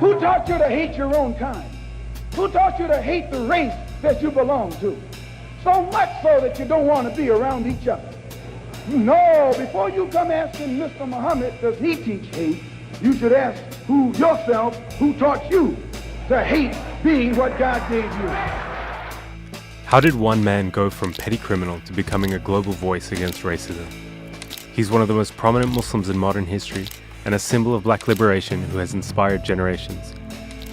Who taught you to hate your own kind? Who taught you to hate the race that you belong to? So much so that you don't want to be around each other. No, before you come asking Mr. Muhammad, does he teach hate, you should ask yourself who taught you to hate being what God gave you. How did one man go from petty criminal to becoming a global voice against racism? He's one of the most prominent Muslims in modern history and a symbol of black liberation who has inspired generations.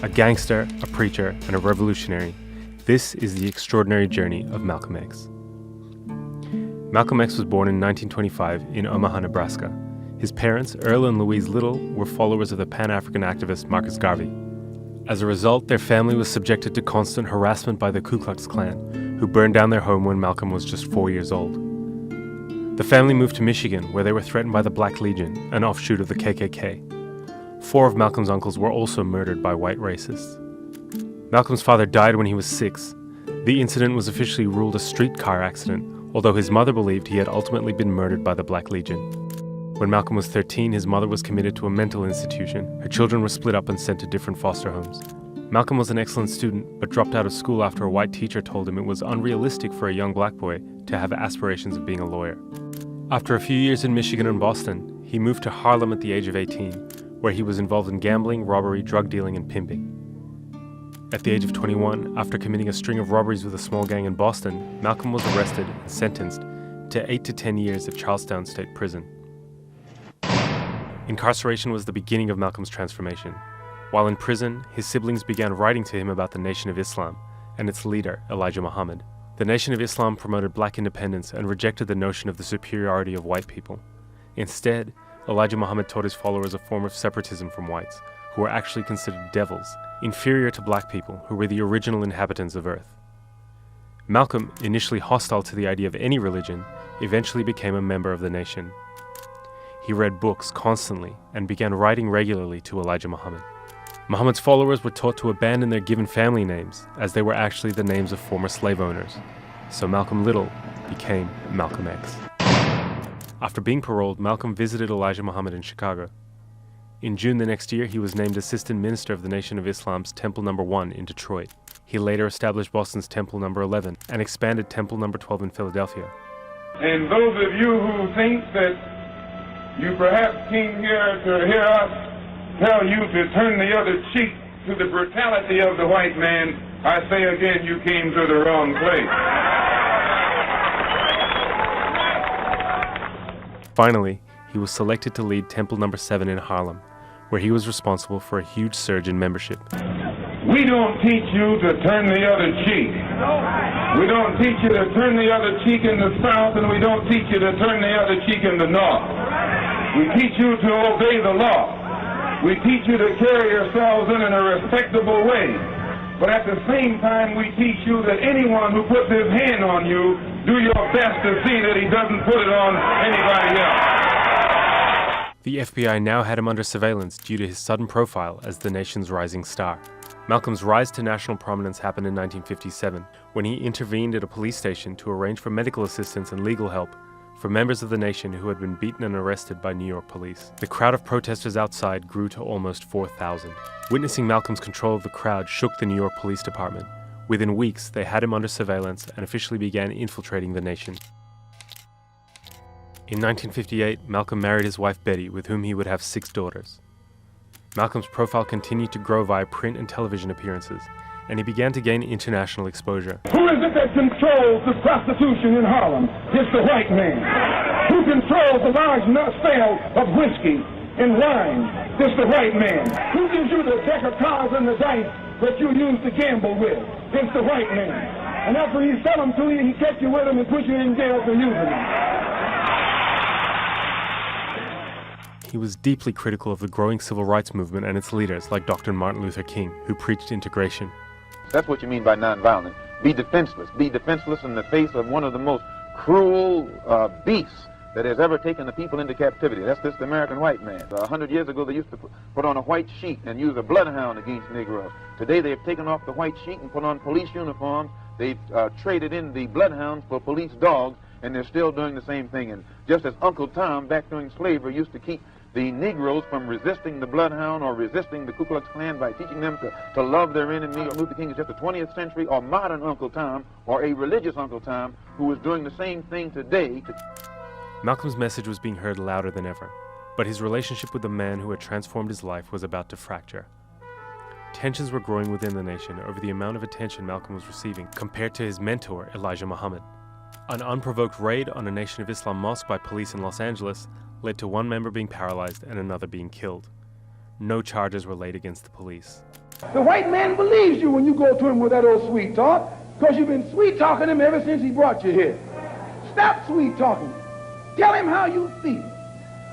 A gangster, a preacher, and a revolutionary, this is the extraordinary journey of Malcolm X. Malcolm X was born in 1925 in Omaha, Nebraska. His parents, Earl and Louise Little, were followers of the Pan-African activist Marcus Garvey. As a result, their family was subjected to constant harassment by the Ku Klux Klan, who burned down their home when Malcolm was just 4 years old. The family moved to Michigan, where they were threatened by the Black Legion, an offshoot of the KKK. 4 of Malcolm's uncles were also murdered by white racists. Malcolm's father died when he was 6. The incident was officially ruled a streetcar accident, although his mother believed he had ultimately been murdered by the Black Legion. When Malcolm was 13, his mother was committed to a mental institution. Her children were split up and sent to different foster homes. Malcolm was an excellent student, but dropped out of school after a white teacher told him it was unrealistic for a young black boy to have aspirations of being a lawyer. After a few years in Michigan and Boston, he moved to Harlem at the age of 18, where he was involved in gambling, robbery, drug dealing, and pimping. At the age of 21, after committing a string of robberies with a small gang in Boston, Malcolm was arrested and sentenced to 8 to 10 years at Charlestown State Prison. Incarceration was the beginning of Malcolm's transformation. While in prison, his siblings began writing to him about the Nation of Islam and its leader, Elijah Muhammad. The Nation of Islam promoted black independence and rejected the notion of the superiority of white people. Instead, Elijah Muhammad taught his followers a form of separatism from whites, who were actually considered devils, inferior to black people who were the original inhabitants of Earth. Malcolm, initially hostile to the idea of any religion, eventually became a member of the nation. He read books constantly and began writing regularly to Elijah Muhammad. Muhammad's followers were taught to abandon their given family names, as they were actually the names of former slave owners. So Malcolm Little became Malcolm X. After being paroled, Malcolm visited Elijah Muhammad in Chicago. In June the next year, he was named Assistant Minister of the Nation of Islam's Temple No. 1 in Detroit. He later established Boston's Temple No. 11 and expanded Temple No. 12 in Philadelphia. And those of you who think that you perhaps came here to hear us tell you to turn the other cheek to the brutality of the white man, I say again, you came to the wrong place. Finally, he was selected to lead Temple No. 7 in Harlem, where he was responsible for a huge surge in membership. We don't teach you to turn the other cheek. We don't teach you to turn the other cheek in the South, and we don't teach you to turn the other cheek in the North. We teach you to obey the law. We teach you to carry yourselves in a respectable way. But at the same time, we teach you that anyone who puts his hand on you, do your best to see that he doesn't put it on anybody else. The FBI now had him under surveillance due to his sudden profile as the nation's rising star. Malcolm's rise to national prominence happened in 1957, when he intervened at a police station to arrange for medical assistance and legal help for members of the nation who had been beaten and arrested by New York police. The crowd of protesters outside grew to almost 4,000. Witnessing Malcolm's control of the crowd shook the New York Police Department. Within weeks, they had him under surveillance and officially began infiltrating the nation. In 1958, Malcolm married his wife Betty, with whom he would have 6 daughters. Malcolm's profile continued to grow via print and television appearances, and he began to gain international exposure. Who is it that controls the prostitution in Harlem? It's the white man. Who controls the large sale of whiskey and wine? It's the white man. Who gives you the deck of cards and the dice that you use to gamble with? It's the white man. And after he sell them to you, he catch you with them and put you in jail for using them. He was deeply critical of the growing civil rights movement and its leaders, like Dr. Martin Luther King, who preached integration. That's what you mean by nonviolent. Be defenseless. Be defenseless in the face of one of the most cruel beasts that has ever taken the people into captivity. That's this American white man. 100 years ago, they used to put on a white sheet and use a bloodhound against Negroes. Today, they've taken off the white sheet and put on police uniforms. They've traded in the bloodhounds for police dogs, and they're still doing the same thing. And just as Uncle Tom, back during slavery, used to keep the Negroes from resisting the Bloodhound or resisting the Ku Klux Klan by teaching them to love their enemy. Martin Luther King is just a 20th century or modern Uncle Tom or a religious Uncle Tom who is doing the same thing today. Malcolm's message was being heard louder than ever, but his relationship with the man who had transformed his life was about to fracture. Tensions were growing within the nation over the amount of attention Malcolm was receiving compared to his mentor, Elijah Muhammad. An unprovoked raid on a Nation of Islam mosque by police in Los Angeles led to one member being paralyzed and another being killed. No charges were laid against the police. The white man believes you when you go to him with that old sweet talk, because you've been sweet talking him ever since he brought you here. Stop sweet talking. Tell him how you feel.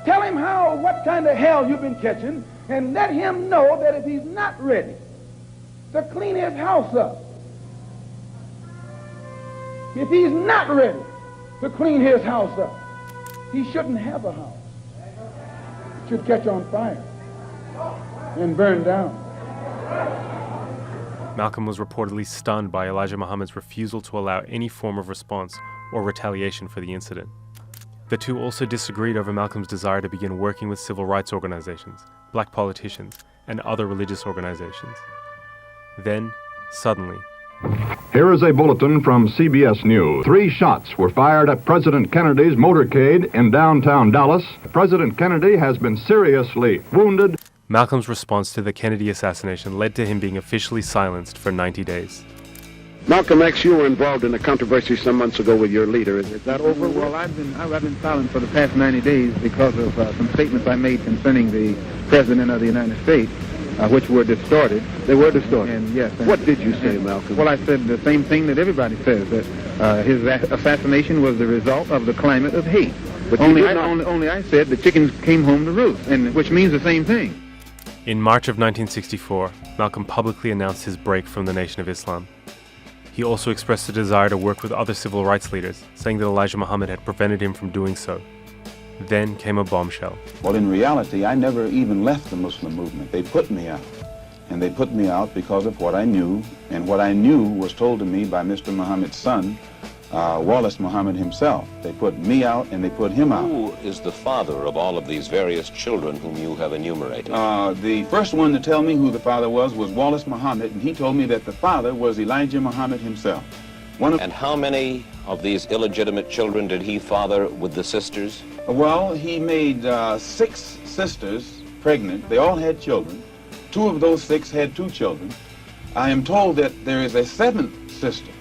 Tell him what kind of hell you've been catching, and let him know that if he's not ready to clean his house up, if he's not ready to clean his house up, he shouldn't have a house. It should catch on fire and burn down. Malcolm was reportedly stunned by Elijah Muhammad's refusal to allow any form of response or retaliation for the incident. The two also disagreed over Malcolm's desire to begin working with civil rights organizations, black politicians, and other religious organizations. Then, suddenly, here is a bulletin from CBS News. 3 shots were fired at President Kennedy's motorcade in downtown Dallas. President Kennedy has been seriously wounded. Malcolm's response to the Kennedy assassination led to him being officially silenced for 90 days. Malcolm X, you were involved in a controversy some months ago with your leader. Is that over? Well, I've been silent for the past 90 days because of some statements I made concerning the President of the United States, which were distorted. They were distorted? And yes. What did you say, Malcolm? Well, I said the same thing that everybody says, that his assassination was the result of the climate of hate. But only I said the chickens came home to roost, and which means the same thing. In March of 1964, Malcolm publicly announced his break from the Nation of Islam. He also expressed a desire to work with other civil rights leaders, saying that Elijah Muhammad had prevented him from doing so. Then came a bombshell. Well, in reality, I never even left the Muslim movement. They put me out. And they put me out because of what I knew, and what I knew was told to me by Mr. Muhammad's son, Wallace Muhammad himself. They put me out and they put him out. Who is the father of all of these various children whom you have enumerated? The first one to tell me who the father was Wallace Muhammad, and he told me that the father was Elijah Muhammad himself. And how many of these illegitimate children did he father with the sisters? Well, he made 6 sisters pregnant. They all had children. 2 of those 6 had 2 children. I am told that there is a 7th sister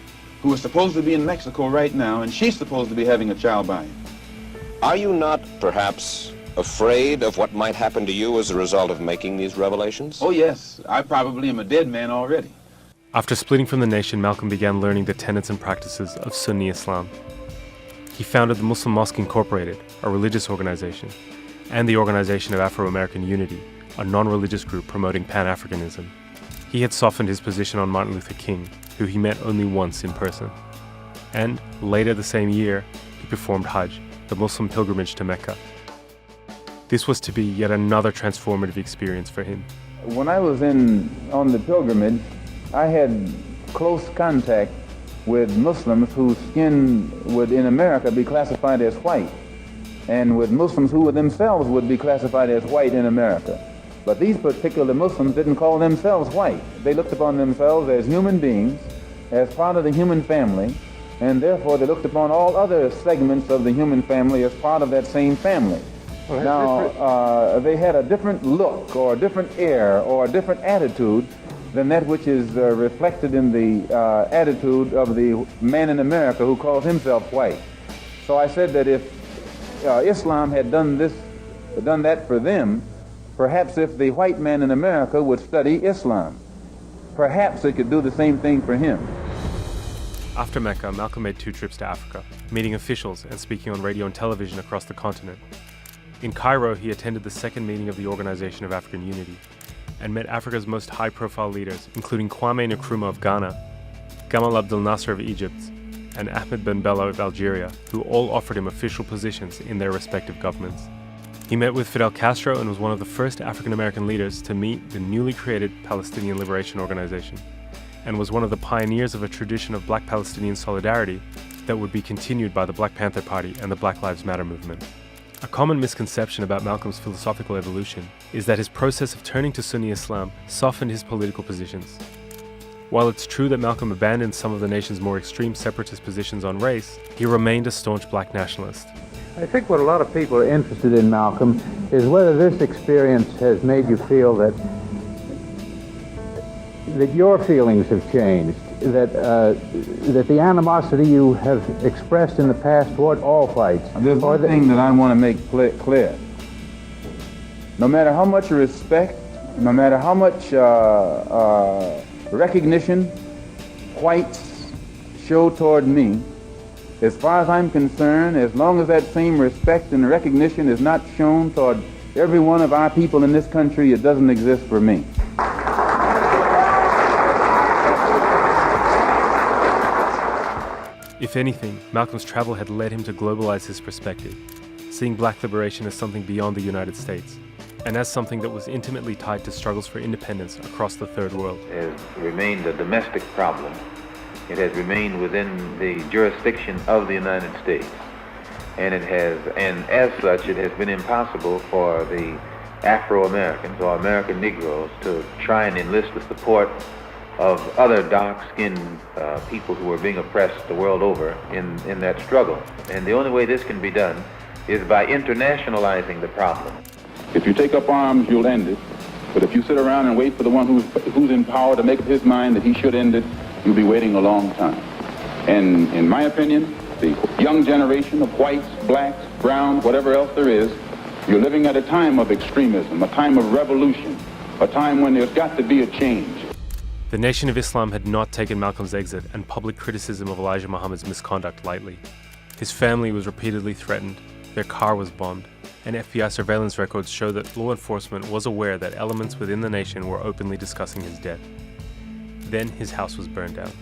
who is supposed to be in Mexico right now, and she's supposed to be having a child by him. Are you not, perhaps, afraid of what might happen to you as a result of making these revelations? Oh, yes. I probably am a dead man already. After splitting from the nation, Malcolm began learning the tenets and practices of Sunni Islam. He founded the Muslim Mosque Incorporated, a religious organization, and the Organization of Afro-American Unity, a non-religious group promoting Pan-Africanism. He had softened his position on Martin Luther King, who he met only once in person. And later the same year, he performed Hajj, the Muslim pilgrimage to Mecca. This was to be yet another transformative experience for him. When I was on the pilgrimage, I had close contact with Muslims whose skin would in America be classified as white, and with Muslims who themselves would be classified as white in America. But these particular Muslims didn't call themselves white. They looked upon themselves as human beings, as part of the human family, and therefore they looked upon all other segments of the human family as part of that same family. Now, they had a different look or a different air or a different attitude than that which is reflected in the attitude of the man in America who calls himself white. So I said that if Islam had done that for them, perhaps if the white man in America would study Islam, perhaps it could do the same thing for him. After Mecca, Malcolm made 2 trips to Africa, meeting officials and speaking on radio and television across the continent. In Cairo, he attended the 2nd meeting of the Organization of African Unity and met Africa's most high-profile leaders, including Kwame Nkrumah of Ghana, Gamal Abdel Nasser of Egypt, and Ahmed Ben Bella of Algeria, who all offered him official positions in their respective governments. He met with Fidel Castro and was one of the first African-American leaders to meet the newly created Palestinian Liberation Organization, and was one of the pioneers of a tradition of Black Palestinian solidarity that would be continued by the Black Panther Party and the Black Lives Matter movement. A common misconception about Malcolm's philosophical evolution is that his process of turning to Sunni Islam softened his political positions. While it's true that Malcolm abandoned some of the nation's more extreme separatist positions on race, he remained a staunch black nationalist. I think what a lot of people are interested in, Malcolm, is whether this experience has made you feel that your feelings have changed, that the animosity you have expressed in the past toward all whites. There's one thing that I want to make clear. No matter how much respect, no matter how much recognition whites show toward me, as far as I'm concerned, as long as that same respect and recognition is not shown toward every one of our people in this country, it doesn't exist for me. If anything, Malcolm's travel had led him to globalize his perspective, seeing black liberation as something beyond the United States, and as something that was intimately tied to struggles for independence across the Third World. It has remained a domestic problem. It has remained within the jurisdiction of the United States. And as such, it has been impossible for the Afro-Americans or American Negroes to try and enlist the support of other dark-skinned people who are being oppressed the world over in that struggle. And the only way this can be done is by internationalizing the problem. If you take up arms, you'll end it. But if you sit around and wait for the one who's in power to make up his mind that he should end it, you'll be waiting a long time. And in my opinion, the young generation of whites, blacks, browns, whatever else there is, you're living at a time of extremism, a time of revolution, a time when there's got to be a change. The Nation of Islam had not taken Malcolm's exit and public criticism of Elijah Muhammad's misconduct lightly. His family was repeatedly threatened, their car was bombed, and FBI surveillance records show that law enforcement was aware that elements within the nation were openly discussing his death. Then his house was burned down.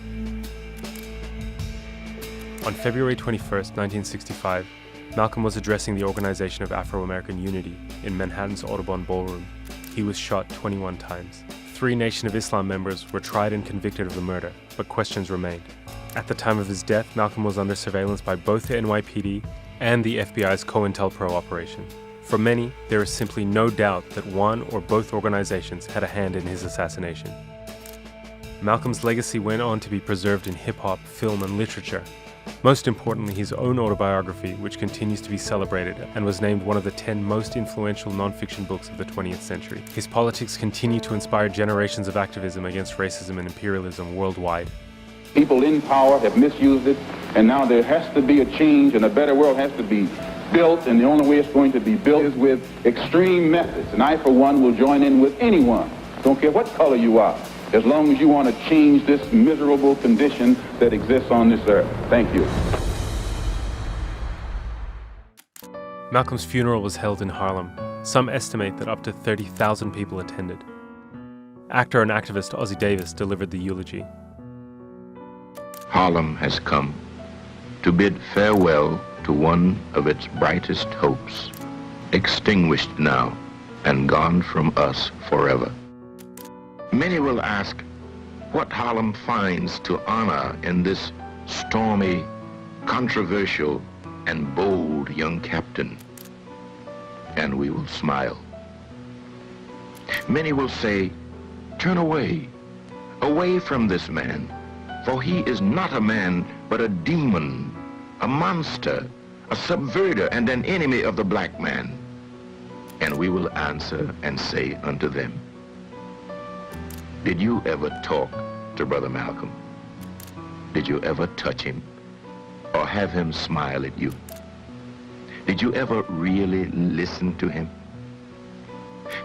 On February 21st, 1965, Malcolm was addressing the Organization of Afro-American Unity in Manhattan's Audubon Ballroom. He was shot 21 times. 3 Nation of Islam members were tried and convicted of the murder, but questions remained. At the time of his death, Malcolm was under surveillance by both the NYPD and the FBI's COINTELPRO operation. For many, there is simply no doubt that one or both organizations had a hand in his assassination. Malcolm's legacy went on to be preserved in hip-hop, film, and literature. Most importantly, his own autobiography, which continues to be celebrated and was named one of the 10 most influential non-fiction books of the 20th century. His politics continue to inspire generations of activism against racism and imperialism worldwide. People in power have misused it, and now there has to be a change, and a better world has to be built, and the only way it's going to be built is with extreme methods. And I, for one, will join in with anyone, don't care what color you are, as long as you want to change this miserable condition that exists on this earth. Thank you. Malcolm's funeral was held in Harlem. Some estimate that up to 30,000 people attended. Actor and activist Ossie Davis delivered the eulogy. Harlem has come to bid farewell to one of its brightest hopes, extinguished now and gone from us forever. Many will ask what Harlem finds to honor in this stormy, controversial, and bold young captain. And we will smile. Many will say, turn away, away from this man, for he is not a man, but a demon, a monster, a subverter, and an enemy of the black man. And we will answer and say unto them, did you ever talk to Brother Malcolm? Did you ever touch him or have him smile at you? Did you ever really listen to him?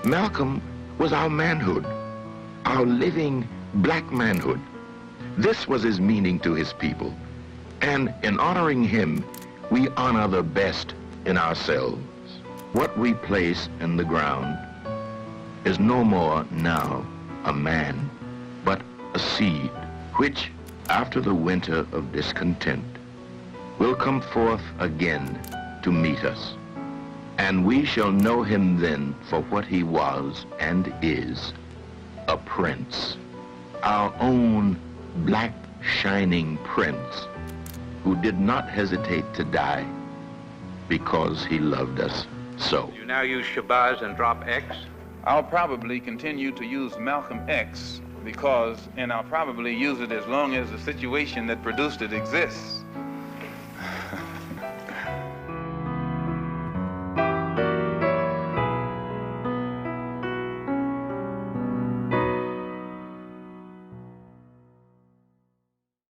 Malcolm was our manhood, our living black manhood. This was his meaning to his people. And in honoring him, we honor the best in ourselves. What we place in the ground is no more now a man, but a seed, which, after the winter of discontent, will come forth again to meet us. And we shall know him then for what he was and is, a prince, our own black shining prince, who did not hesitate to die because he loved us so. You now use Shabazz and drop X? I'll probably continue to use Malcolm X and I'll probably use it as long as the situation that produced it exists.